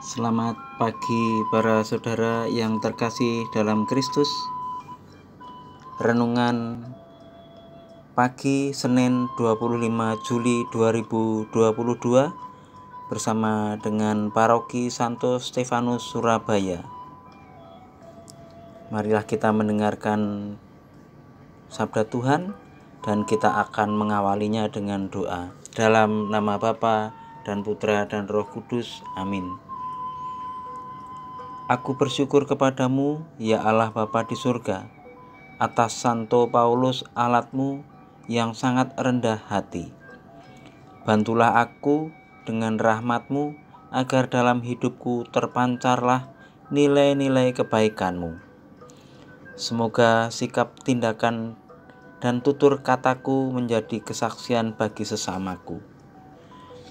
Selamat pagi para saudara yang terkasih dalam Kristus. Renungan pagi Senin 25 Juli 2022 bersama dengan Paroki Santo Stefanus Surabaya. Marilah kita mendengarkan sabda Tuhan dan kita akan mengawalinya dengan doa. Dalam nama Bapa dan Putra dan Roh Kudus. Amin. Aku bersyukur kepadamu, ya Allah Bapa di surga, atas Santo Paulus alatmu yang sangat rendah hati. Bantulah aku dengan rahmatmu, agar dalam hidupku terpancarlah nilai-nilai kebaikanmu. Semoga sikap, tindakan, dan tutur kataku menjadi kesaksian bagi sesamaku.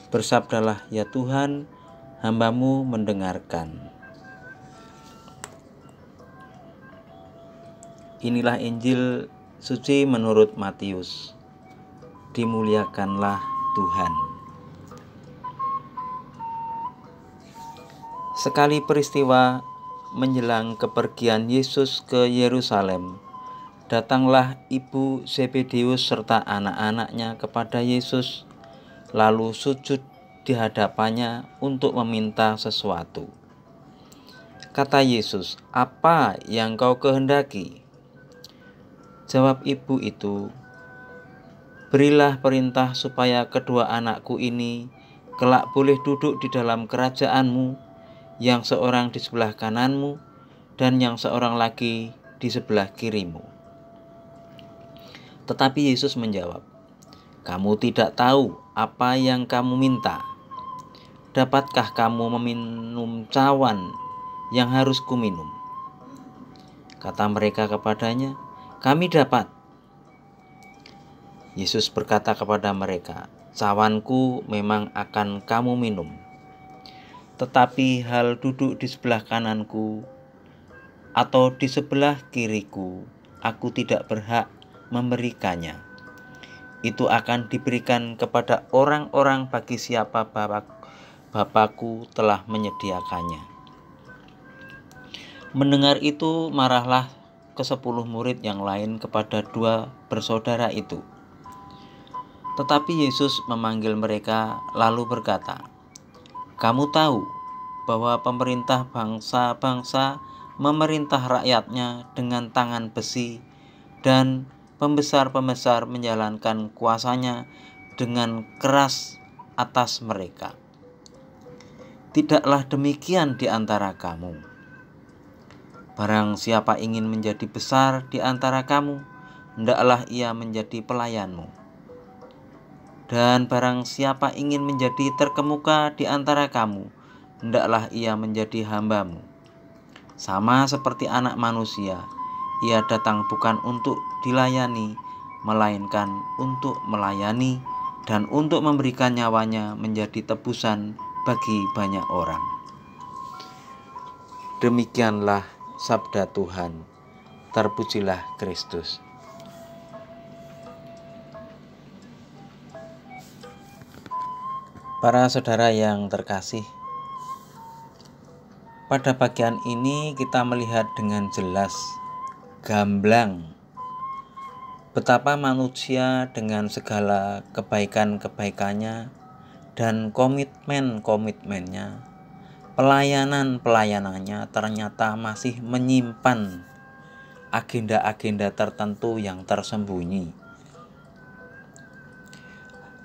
Bersabdalah ya Tuhan, hamba-Mu mendengarkan. Inilah Injil suci menurut Matius. Dimuliakanlah Tuhan. Sekali peristiwa menjelang kepergian Yesus ke Yerusalem, datanglah ibu Zebedeus serta anak-anaknya kepada Yesus, lalu sujud di hadapannya untuk meminta sesuatu. Kata Yesus, "Apa yang kau kehendaki?" Jawab ibu itu, "Berilah perintah supaya kedua anakku ini kelak boleh duduk di dalam kerajaan-Mu, yang seorang di sebelah kanan-Mu dan yang seorang lagi di sebelah kiri-Mu." Tetapi Yesus menjawab, "Kamu tidak tahu apa yang kamu minta. Dapatkah kamu meminum cawan yang harus kuminum?" Kata mereka kepadanya, "Kami dapat." Yesus berkata kepada mereka, "Cawanku memang akan kamu minum. Tetapi hal duduk di sebelah kananku atau di sebelah kiriku, aku tidak berhak memberikannya. Itu akan diberikan kepada orang-orang bagi siapa Bapa-Ku telah menyediakannya." Mendengar itu, marahlah ke-10 murid yang lain kepada 2 bersaudara itu. Tetapi Yesus memanggil mereka lalu berkata, "Kamu tahu bahwa pemerintah bangsa-bangsa memerintah rakyatnya dengan tangan besi, dan pembesar-pembesar menjalankan kuasanya dengan keras atas mereka. Tidaklah demikian di antara kamu. Barang siapa ingin menjadi besar di antara kamu, hendaklah ia menjadi pelayanmu. Dan barang siapa ingin menjadi terkemuka di antara kamu, hendaklah ia menjadi hamba-Mu. Sama seperti Anak Manusia, ia datang bukan untuk dilayani, melainkan untuk melayani dan untuk memberikan nyawanya menjadi tebusan bagi banyak orang." Demikianlah sabda Tuhan. Terpujilah Kristus. Para saudara yang terkasih, pada bagian ini kita melihat dengan jelas, gamblang, betapa manusia dengan segala kebaikan-kebaikannya dan komitmen-komitmennya, pelayanan-pelayanannya ternyata masih menyimpan agenda-agenda tertentu yang tersembunyi.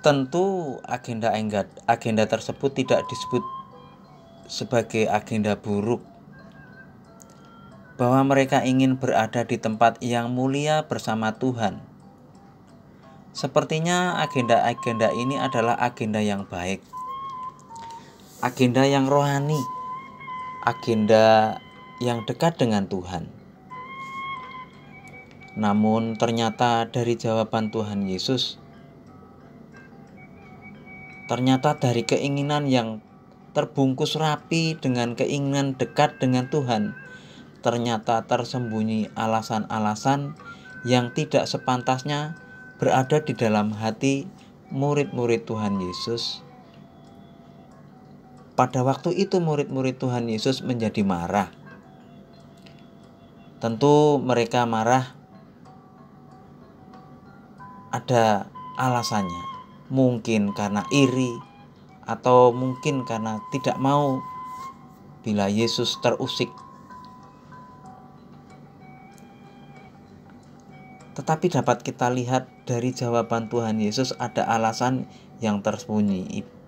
Tentu agenda tersebut tidak disebut sebagai agenda buruk, bahwa mereka ingin berada di tempat yang mulia bersama Tuhan. Sepertinya agenda-agenda ini adalah agenda yang baik, agenda yang rohani, agenda yang dekat dengan Tuhan. Namun ternyata dari jawaban Tuhan Yesus, ternyata dari keinginan yang terbungkus rapi dengan keinginan dekat dengan Tuhan, ternyata tersembunyi alasan-alasan yang tidak sepantasnya berada di dalam hati murid-murid Tuhan Yesus. pada waktu itu murid-murid Tuhan Yesus menjadi marah. Tentu mereka marah ada alasannya. Mungkin karena iri, atau mungkin karena tidak mau bila Yesus terusik. Tetapi dapat kita lihat dari jawaban Tuhan Yesus ada alasan yang tersembunyi.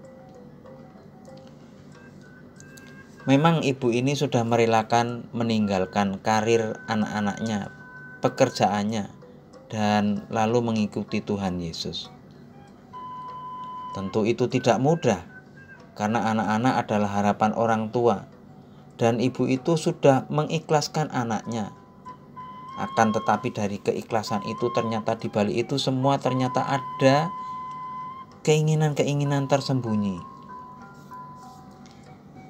Memang ibu ini sudah merelakan meninggalkan karir anak-anaknya, pekerjaannya, dan lalu mengikuti Tuhan Yesus. Tentu itu tidak mudah, karena anak-anak adalah harapan orang tua, dan ibu itu sudah mengikhlaskan anaknya. Akan tetapi dari keikhlasan itu ternyata di balik itu semua ternyata ada keinginan-keinginan tersembunyi.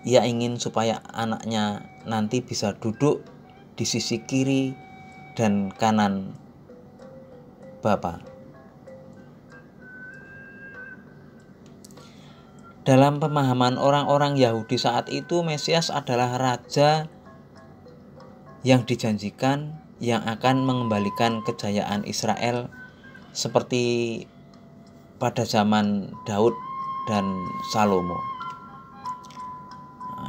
Ia ingin supaya anaknya nanti bisa duduk di sisi kiri dan kanan Bapa. Dalam pemahaman orang-orang Yahudi saat itu, Mesias adalah raja yang dijanjikan yang akan mengembalikan kejayaan Israel seperti pada zaman Daud dan Salomo.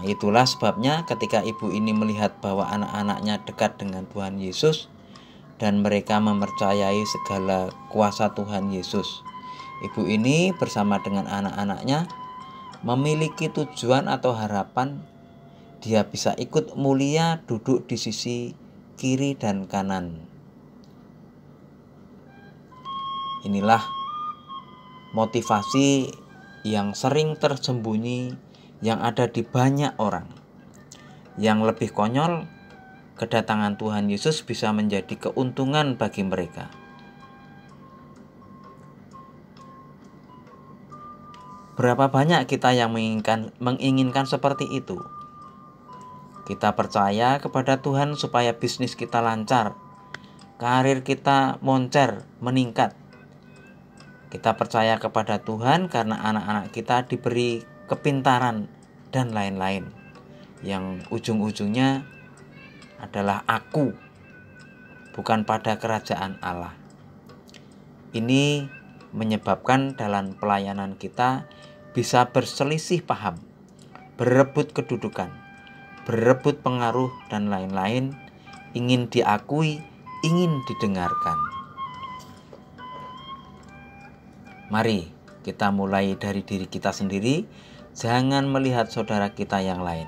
Itulah sebabnya ketika ibu ini melihat bahwa anak-anaknya dekat dengan Tuhan Yesus dan mereka mempercayai segala kuasa Tuhan Yesus, ibu ini bersama dengan anak-anaknya memiliki tujuan atau harapan dia bisa ikut mulia duduk di sisi kiri dan kanan. Inilah motivasi yang sering tersembunyi yang ada di banyak orang. Yang lebih konyol, kedatangan Tuhan Yesus bisa menjadi keuntungan bagi mereka. Berapa banyak kita yang menginginkan seperti itu? Kita percaya kepada Tuhan supaya bisnis kita lancar, karir kita moncer, meningkat. Kita percaya kepada Tuhan karena anak-anak kita diberi kepintaran dan lain-lain, yang ujung-ujungnya adalah aku, bukan pada kerajaan Allah. Ini menyebabkan dalam pelayanan kita bisa berselisih paham, berebut kedudukan, berebut pengaruh dan lain-lain, ingin diakui, ingin didengarkan. Mari kita mulai dari diri kita sendiri, jangan melihat saudara kita yang lain.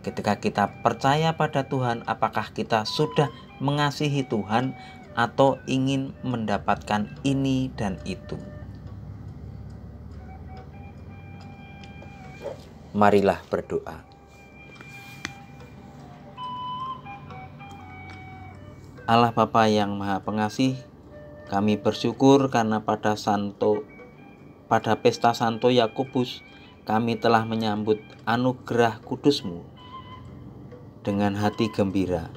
Ketika kita percaya pada Tuhan, apakah kita sudah mengasihi Tuhan atau ingin mendapatkan ini dan itu? Marilah berdoa. Allah Bapa yang Maha Pengasih, kami bersyukur karena pada pesta Santo Yakobus kami telah menyambut anugerah kudus-Mu dengan hati gembira.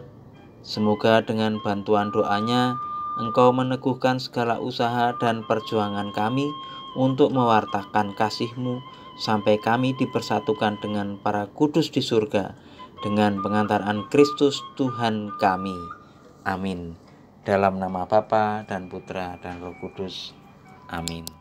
Semoga dengan bantuan doanya Engkau meneguhkan segala usaha dan perjuangan kami untuk mewartakan kasih-Mu sampai kami dipersatukan dengan para kudus di surga dengan pengantaran Kristus Tuhan kami. Amin. Dalam nama Bapa dan Putra dan Roh Kudus. Amin.